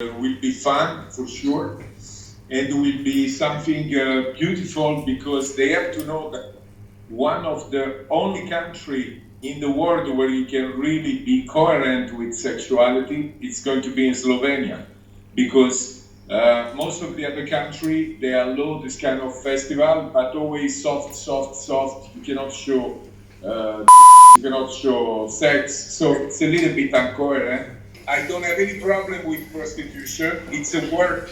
will be fun for sure, and will be something beautiful, because they have to know that one of the only country in the world where you can really be coherent with sexuality, it's going to be in Slovenia, because most of the other country, they allow this kind of festival, but always soft. You cannot show you cannot show sex, so it's a little bit incoherent. I don't have any problem with prostitution. It's a work.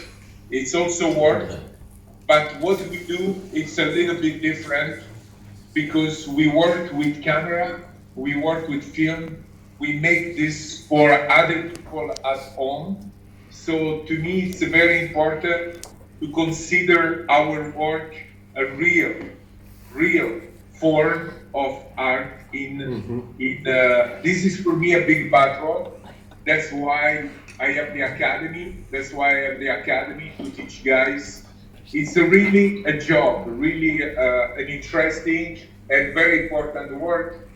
It's also work. But what we do, it's a little bit different, because we work with camera, we work with film, we make this for other people at home. So to me, it's very important to consider our work a real form of art. This is for me a big battle. That's why I have the academy. That's why I have the academy to teach guys. It's really a job, really an interesting and very important work,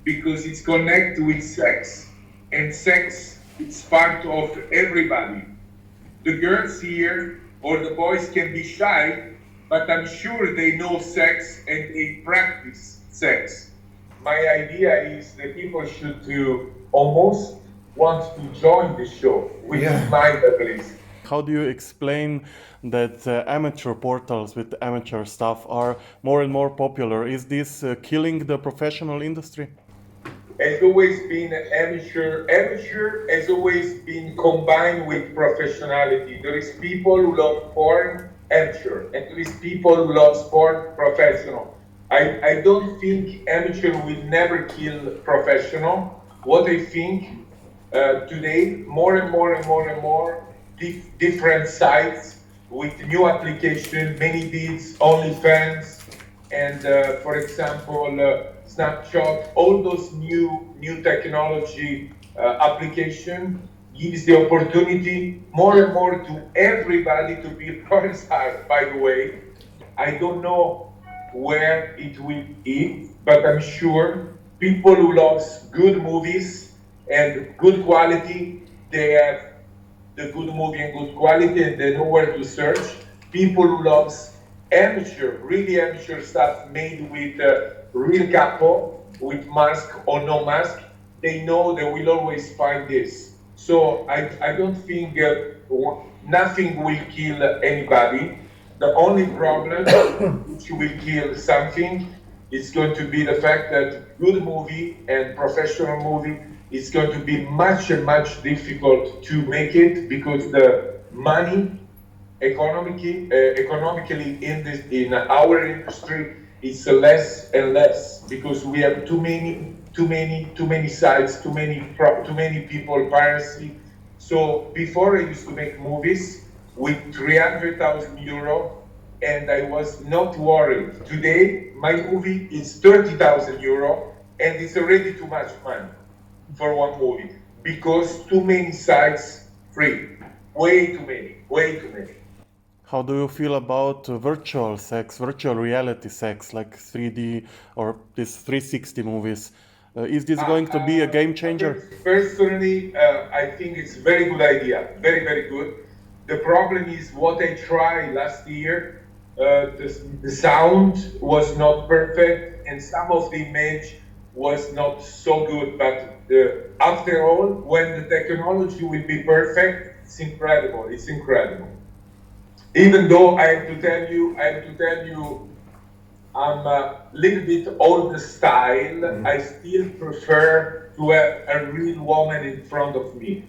because it's connected with sex. And sex, it's part of everybody. The girls here or the boys can be shy, but I'm sure they know sex and they practice sex. My idea is that people should almost want to join the show, which is mine at least. How do you explain that amateur portals with amateur stuff are more and more popular? Is this killing the professional industry? Has always been amateur. Amateur has always been combined with professionality. There is people who love porn, amateur, and there is people who love sport, professional. I don't think amateur will never kill professional. What I think today, more and more different sites with new applications, many beats, OnlyFans, and for example, Snapchat. All those new technology application gives the opportunity more and more to everybody to be a porn star. By the way, I don't know where it will be, but I'm sure people who love good movies and good quality, they have the good movie and good quality, and they know where to search. People who love really amateur stuff made with real couple, with mask or no mask, they know they will always find this. So I don't think nothing will kill anybody. The only problem which will kill something is going to be the fact that good movie and professional movie is going to be much difficult to make it, because the money economically in our industry is less and less, because we have too many sites, too many people, piracy. So before I used to make movies with 300,000 euro, and I was not worried. Today, my movie is 30,000 euro, and it's already too much money for one movie, because too many sites free, way too many. How do you feel about virtual sex, virtual reality sex, like 3D or these 360 movies? Is this going to be a game changer? Personally, I think it's a very good idea, very good. The problem is what I tried last year, the sound was not perfect, and some of the image was not so good, but after all, when the technology will be perfect, it's incredible. Even though I have to tell you, I'm a little bit old style. I still prefer to have a real woman in front of me.